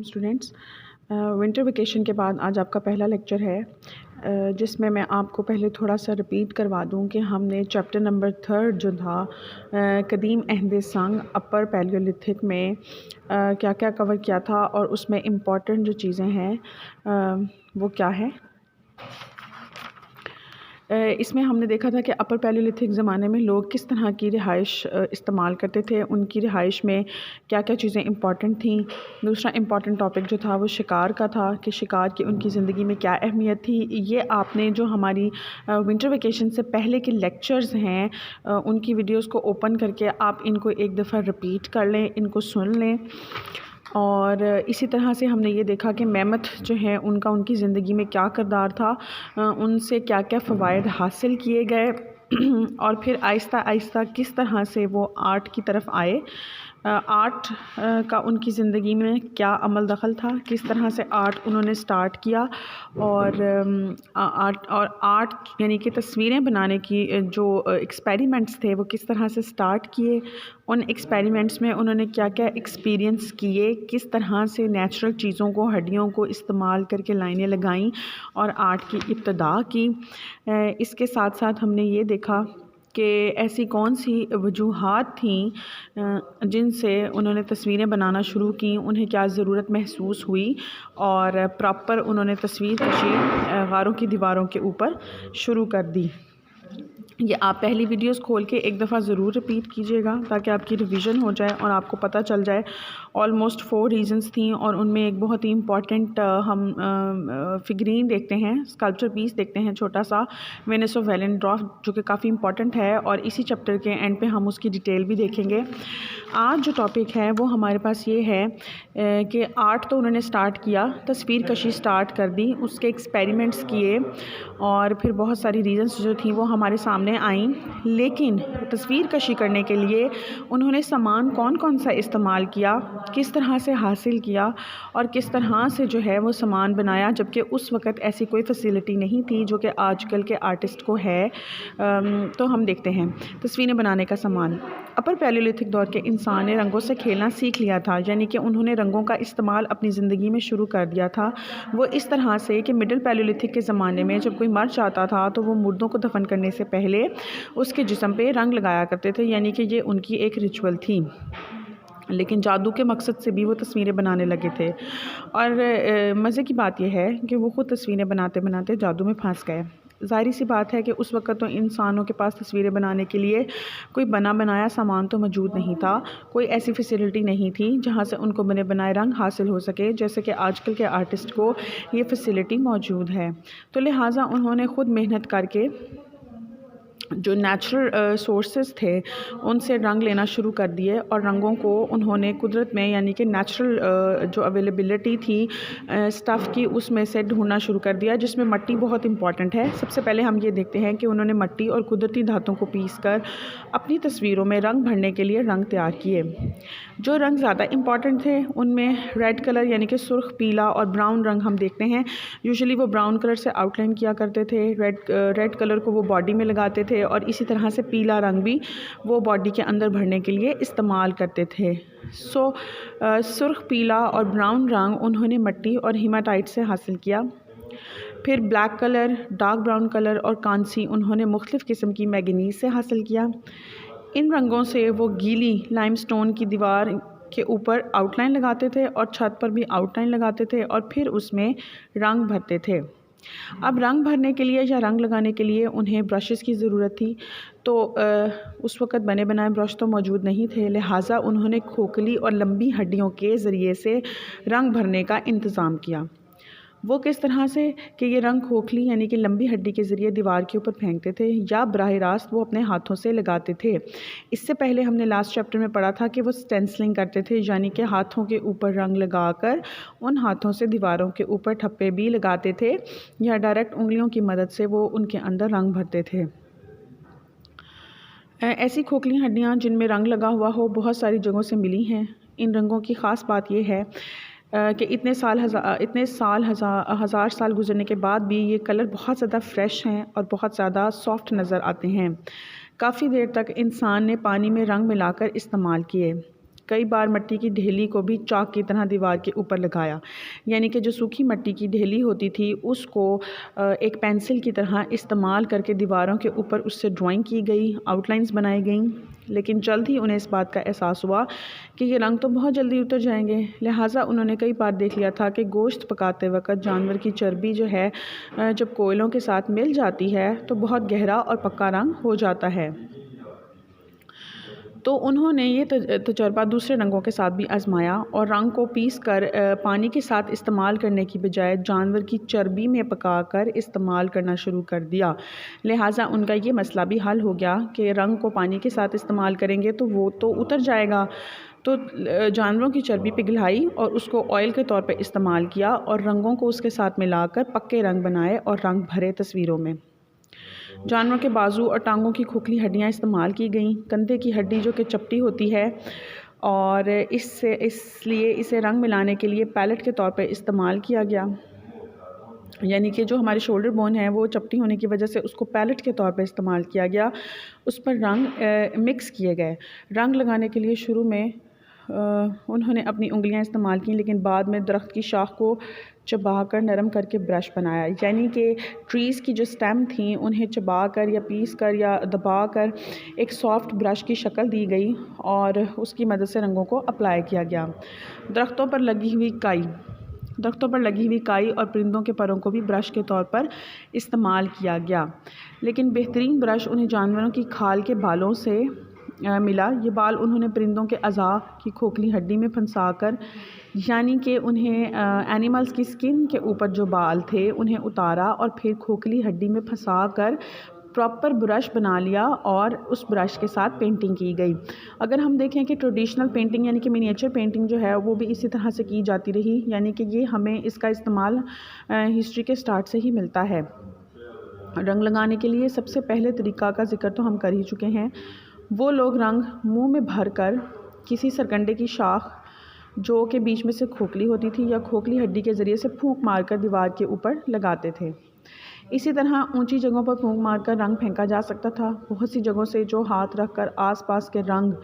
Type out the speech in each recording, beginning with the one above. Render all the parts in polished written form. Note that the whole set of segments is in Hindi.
स्टूडेंट्स, विंटर वेकेशन के बाद आज आपका पहला लेक्चर है, जिसमें मैं आपको पहले थोड़ा सा रिपीट करवा दूं कि हमने चैप्टर नंबर 3 जो था कदीम अहद संग अपर पैलियोलिथिक में क्या क्या कवर किया था और उसमें इम्पॉर्टेंट जो चीज़ें हैं वो क्या है। इसमें हमने देखा था कि अपर पैलियोलिथिक ज़माने में लोग किस तरह की रिहाइश इस्तेमाल करते थे, उनकी रिहाइश में क्या क्या चीज़ें इंपॉर्टेंट थीं। दूसरा इंपॉर्टेंट टॉपिक जो था वो शिकार का था कि शिकार की उनकी ज़िंदगी में क्या अहमियत थी। ये आपने जो हमारी विंटर वेकेशन से पहले के लेक्चर्स हैं उनकी वीडियोस को ओपन करके आप इनको एक दफ़ा रिपीट कर लें, इनको सुन लें। और इसी तरह से हमने ये देखा कि मेमथ जो है उनका उनकी ज़िंदगी में क्या किरदार था, उनसे क्या क्या फ़वाइद हासिल किए गए और फिर आहिस्ता आहिस्ता किस तरह से वो आर्ट की तरफ आए। आर्ट का उनकी ज़िंदगी में क्या अमल दखल था, किस तरह से आर्ट उन्होंने स्टार्ट किया और आर्ट यानी कि तस्वीरें बनाने की जो एक्सपेरिमेंट्स थे वो किस तरह से स्टार्ट किए। उन एक्सपेरिमेंट्स में उन्होंने क्या क्या एक्सपीरियंस किए, किस तरह से नेचुरल चीज़ों को, हड्डियों को इस्तेमाल करके लाइनें लगाईं और आर्ट की इब्तिदा की। इसके साथ साथ हमने ये देखा कि ऐसी कौन सी वजूहात थीं जिनसे उन्होंने तस्वीरें बनाना शुरू की, उन्हें क्या ज़रूरत महसूस हुई और प्रॉपर उन्होंने तस्वीर कशी गारों की दीवारों के ऊपर शुरू कर दी। ये आप पहली वीडियोस खोल के एक दफ़ा ज़रूर रिपीट कीजिएगा ताकि आपकी रिवीजन हो जाए और आपको पता चल जाए। ऑलमोस्ट 4 रीजंस थी और उनमें एक बहुत ही इम्पॉर्टेंट हम फिगरीन देखते हैं, स्कल्पचर पीस देखते हैं छोटा सा, वेनिस ऑफ वेलेंड्रॉफ, जो कि काफ़ी इम्पॉर्टेंट है और इसी चैप्टर के एंड पे हम उसकी डिटेल भी देखेंगे। आज जो टॉपिक है वो हमारे पास ये है कि आर्ट तो उन्होंने स्टार्ट किया, तस्वीर कशी स्टार्ट कर दी, उसके एक्सपेरिमेंट्स किए और फिर बहुत सारी रीजंस जो थी वो हमारे सामने आईं। लेकिन तस्वीर कशी करने के लिए उन्होंने सामान कौन कौन सा इस्तेमाल किया, किस तरह से हासिल किया और किस तरह से जो है वो सामान बनाया, जबकि उस वक़्त ऐसी कोई फैसिलिटी नहीं थी जो कि आजकल के आर्टिस्ट को है। तो हम देखते हैं तस्वीरें बनाने का सामान। अपर पैलियोलिथिक दौर के इंसान ने रंगों से खेलना सीख लिया था, यानी कि उन्होंने रंगों का इस्तेमाल अपनी ज़िंदगी में शुरू कर दिया था। वो इस तरह से कि मिडिल पैलियोलिथिक के ज़माने में जब कोई मर जाता था तो वो मुर्दों को दफन करने से पहले उसके जिस्म पे रंग लगाया करते थे, यानी कि ये उनकी एक रिचुअल थी। लेकिन जादू के मकसद से भी वो तस्वीरें बनाने लगे थे और मज़े की बात यह है कि वो ख़ुद तस्वीरें बनाते बनाते जादू में फंस गए। ज़ाहिर सी बात है कि उस वक़्त तो इंसानों के पास तस्वीरें बनाने के लिए कोई बना बनाया सामान तो मौजूद नहीं था, कोई ऐसी फैसिलिटी नहीं थी जहाँ से उनको बने बनाए रंग हासिल हो सके जैसे कि आजकल के आर्टिस्ट को ये फैसिलिटी मौजूद है। तो लिहाजा उन्होंने ख़ुद मेहनत करके जो नेचुरल सोर्सेज थे उनसे रंग लेना शुरू कर दिए और रंगों को उन्होंने कुदरत में, यानी कि नेचुरल जो अवेलेबिलिटी थी स्टफ़ की, उसमें से ढूंढना शुरू कर दिया, जिसमें मिट्टी बहुत इंपॉर्टेंट है। सबसे पहले हम ये देखते हैं कि उन्होंने मिट्टी और कुदरती धातुओं को पीसकर अपनी तस्वीरों में रंग भरने के लिए रंग तैयार किए। जो रंग ज़्यादा इंपॉर्टेंट थे उनमें रेड कलर यानी कि सुर्ख, पीला और ब्राउन रंग हम देखते हैं। यूजुअली वो ब्राउन कलर से आउटलाइन किया करते थे, रेड कलर को वो बॉडी में लगाते थे और इसी तरह से पीला रंग भी वो बॉडी के अंदर भरने के लिए इस्तेमाल करते थे। सुर्ख, पीला और ब्राउन रंग उन्होंने मिट्टी और हीमाटाइट से हासिल किया। फिर black colour, dark brown colour और कांसी उन्होंने मुख्तलिफ़ किस्म की मैंगनीज़ से हासिल किया। इन रंगों से वो गीली लाइमस्टोन की दीवार के ऊपर आउटलाइन लगाते थे और छत पर भी आउटलाइन लगाते थे और फिर उसमें रंग भरते थे। अब रंग भरने के लिए या रंग लगाने के लिए उन्हें ब्रशेस की ज़रूरत थी, तो उस वक़्त बने बनाए ब्रश तो मौजूद नहीं थे, लिहाजा उन्होंने खोखली और लंबी हड्डियों के ज़रिए से रंग भरने का इंतज़ाम किया। वो किस तरह से कि ये रंग खोखली यानी कि लंबी हड्डी के ज़रिए दीवार के ऊपर फेंकते थे या बराह रास्त वो अपने हाथों से लगाते थे। इससे पहले हमने लास्ट चैप्टर में पढ़ा था कि वो स्टेंसिलिंग करते थे, यानी कि हाथों के ऊपर रंग लगाकर उन हाथों से दीवारों के ऊपर ठप्पे भी लगाते थे या डायरेक्ट उंगलियों की मदद से वो उनके अंदर रंग भरते थे। ऐसी खोखली हड्डियाँ जिनमें रंग लगा हुआ हो बहुत सारी जगहों से मिली हैं। इन रंगों की ख़ास बात यह है कि इतने हज़ार साल गुजरने के बाद भी ये कलर बहुत ज़्यादा फ़्रेश हैं और बहुत ज़्यादा सॉफ्ट नज़र आते हैं। काफ़ी देर तक इंसान ने पानी में रंग मिलाकर इस्तेमाल किए। कई बार मट्टी की ढेली को भी चाक की तरह दीवार के ऊपर लगाया, यानी कि जो सूखी मट्टी की ढेली होती थी उसको एक पेंसिल की तरह इस्तेमाल करके दीवारों के ऊपर उससे ड्राइंग की गई, आउटलाइंस बनाई गई। लेकिन जल्द ही उन्हें इस बात का एहसास हुआ कि ये रंग तो बहुत जल्दी उतर जाएंगे। लिहाजा उन्होंने कई बार देख लिया था कि गोश्त पकाते वक्त जानवर की चर्बी जो है जब कोयलों के साथ मिल जाती है तो बहुत गहरा और पक्का रंग हो जाता है। तो उन्होंने ये तजर्बा दूसरे रंगों के साथ भी आजमाया और रंग को पीस कर पानी के साथ इस्तेमाल करने की बजाय जानवर की चर्बी में पकाकर इस्तेमाल करना शुरू कर दिया। लिहाजा उनका ये मसला भी हल हो गया कि रंग को पानी के साथ इस्तेमाल करेंगे तो वो तो उतर जाएगा। तो जानवरों की चर्बी पिघलाई और उसको ऑयल के तौर पे इस्तेमाल किया और रंगों को उसके साथ मिलाकर पक्के रंग बनाए और रंग भरे तस्वीरों में। जानवरों के बाजू और टांगों की खोखली हड्डियाँ इस्तेमाल की गईं। कंधे की हड्डी जो कि चपटी होती है और इसलिए इसे रंग मिलाने के लिए पैलेट के तौर पे इस्तेमाल किया गया, यानी कि जो हमारे शोल्डर बोन है वो चपटी होने की वजह से उसको पैलेट के तौर पे इस्तेमाल किया गया। उस पर रंग मिक्स किए गए। रंग लगाने के लिए शुरू में उन्होंने अपनी उंगलियां इस्तेमाल की, लेकिन बाद में दरख्त की शाख को चबा कर नरम करके ब्रश बनाया, यानी कि ट्रीज़ की जो स्टेम थी उन्हें चबा कर या पीस कर या दबा कर एक सॉफ्ट ब्रश की शक्ल दी गई और उसकी मदद से रंगों को अप्लाई किया गया। दरख्तों पर लगी हुई काई और परिंदों के परों को भी ब्रश के तौर पर इस्तेमाल किया गया, लेकिन बेहतरीन ब्रश उन्हें जानवरों की खाल के बालों से मिला। ये बाल उन्होंने परिंदों के अज़ा की खोखली हड्डी में फंसा कर, यानी कि उन्हें एनिमल्स की स्किन के ऊपर जो बाल थे उन्हें उतारा और फिर खोखली हड्डी में फंसा कर प्रॉपर ब्रश बना लिया और उस ब्रश के साथ पेंटिंग की गई। अगर हम देखें कि ट्रेडिशनल पेंटिंग यानी कि मिनिएचर पेंटिंग जो है वो भी इसी तरह से की जाती रही, यानी कि ये हमें इसका इस्तेमाल हिस्ट्री के स्टार्ट से ही मिलता है। रंग लगाने के लिए सबसे पहले तरीक़ा का जिक्र तो हम कर ही चुके हैं। वो लोग रंग मुंह में भर कर किसी सरकंडे की शाख जो कि बीच में से खोखली होती थी या खोखली हड्डी के ज़रिए से फूंक मारकर दीवार के ऊपर लगाते थे। इसी तरह ऊंची जगहों पर फूंक मारकर रंग फेंका जा सकता था। बहुत सी जगहों से जो हाथ रख कर आसपास के रंग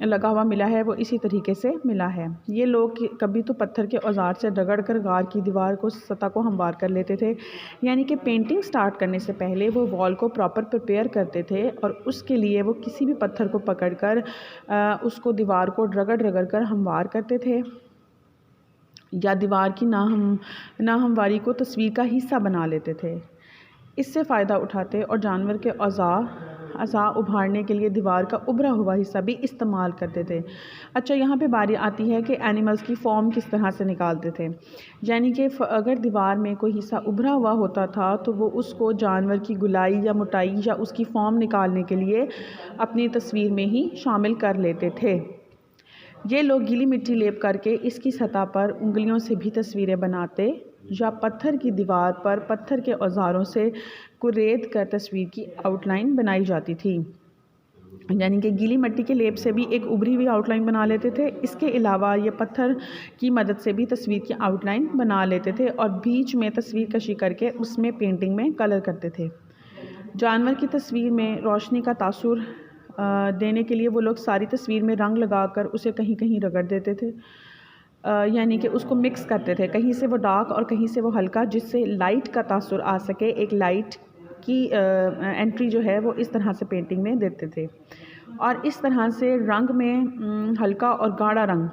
लगा हुआ मिला है वो इसी तरीके से मिला है। ये लोग कभी तो पत्थर के औजार से रगड़ कर गार की दीवार को सतह को हमवार कर लेते थे, यानी कि पेंटिंग स्टार्ट करने से पहले वो वॉल को प्रॉपर प्रिपेयर करते थे और उसके लिए वो किसी भी पत्थर को पकड़कर उसको दीवार को रगड़ कर हमवार करते थे या दीवार की नाहमवारी को तस्वीर का हिस्सा बना लेते थे। इससे फ़ायदा उठाते और जानवर के अज़ा उभारने के लिए दीवार का उभरा हुआ हिस्सा भी इस्तेमाल करते थे। अच्छा, यहाँ पे बारी आती है कि एनिमल्स की फॉर्म किस तरह से निकालते थे, यानी कि अगर दीवार में कोई हिस्सा उभरा हुआ होता था तो वो उसको जानवर की गुलाई या मोटाई या उसकी फॉर्म निकालने के लिए अपनी तस्वीर में ही शामिल कर लेते थे। ये लोग गीली मिट्टी लेप करके इसकी सतह पर उंगलियों से भी तस्वीरें बनाते या पत्थर की दीवार पर पत्थर के औजारों से कुरेद कर तस्वीर की आउटलाइन बनाई जाती थी, यानी कि गीली मिट्टी के लेप से भी एक उभरी हुई आउटलाइन बना लेते थे। इसके अलावा ये पत्थर की मदद से भी तस्वीर की आउटलाइन बना लेते थे और बीच में तस्वीर कशी करके उसमें पेंटिंग में कलर करते थे। जानवर की तस्वीर में रोशनी का तासुर देने के लिए वो लोग सारी तस्वीर में रंग लगाकर उसे कहीं कहीं रगड़ देते थे, यानी कि उसको मिक्स करते थे, कहीं से वो डार्क और कहीं से वो हल्का, जिससे लाइट का तासुर आ सके। एक लाइट की एंट्री जो है वो इस तरह से पेंटिंग में देते थे और इस तरह से रंग में हल्का और गाढ़ा रंग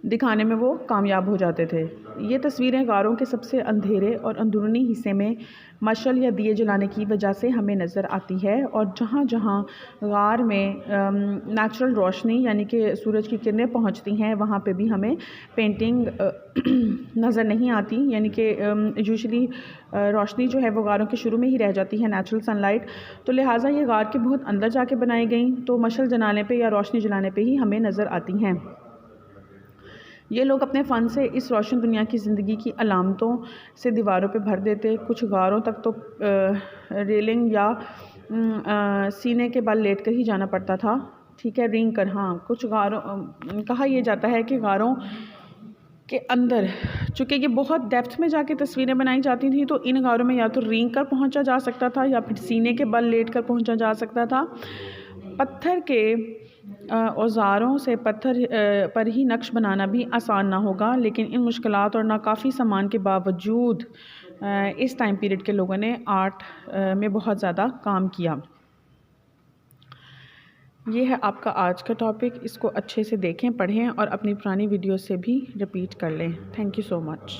दिखाने में वो कामयाब हो जाते थे। ये तस्वीरें गारों के सबसे अंधेरे और अंदरूनी हिस्से में मशल या दिए जलाने की वजह से हमें नज़र आती है और जहाँ जहाँ गार में नेचुरल रोशनी यानी कि सूरज की किरणें पहुँचती हैं वहाँ पे भी हमें पेंटिंग नज़र नहीं आती, यानी कि यूजुअली रोशनी जो है वो गारों के शुरू में ही रह जाती है, नेचुरल सनलाइट। तो लिहाजा ये गार के बहुत अंदर जाके बनाई गई तो मशल जलाने पे या रोशनी जलाने पे ही हमें नज़र आती हैं। ये लोग अपने फ़न से इस रोशन दुनिया की ज़िंदगी की अलामतों से दीवारों पे भर देते। कुछ गारों तक तो रेलिंग या सीने के बल लेट कर ही जाना पड़ता था, ठीक है, रेंग कर। हाँ, कुछ गारों कहा यह जाता है कि गारों के अंदर चूँकि ये बहुत डेप्थ में जाके तस्वीरें बनाई जाती थी तो इन गारों में या तो रेंग कर पहुँचा जा सकता था या फिर सीने के बल लेट कर पहुँचा जा सकता था। पत्थर के औज़ारों से पत्थर पर ही नक्श बनाना भी आसान ना होगा, लेकिन इन मुश्किलात और नाकाफ़ी सामान के बावजूद इस टाइम पीरियड के लोगों ने आर्ट में बहुत ज़्यादा काम किया। ये है आपका आज का टॉपिक। इसको अच्छे से देखें, पढ़ें और अपनी पुरानी वीडियो से भी रिपीट कर लें। Thank you so much.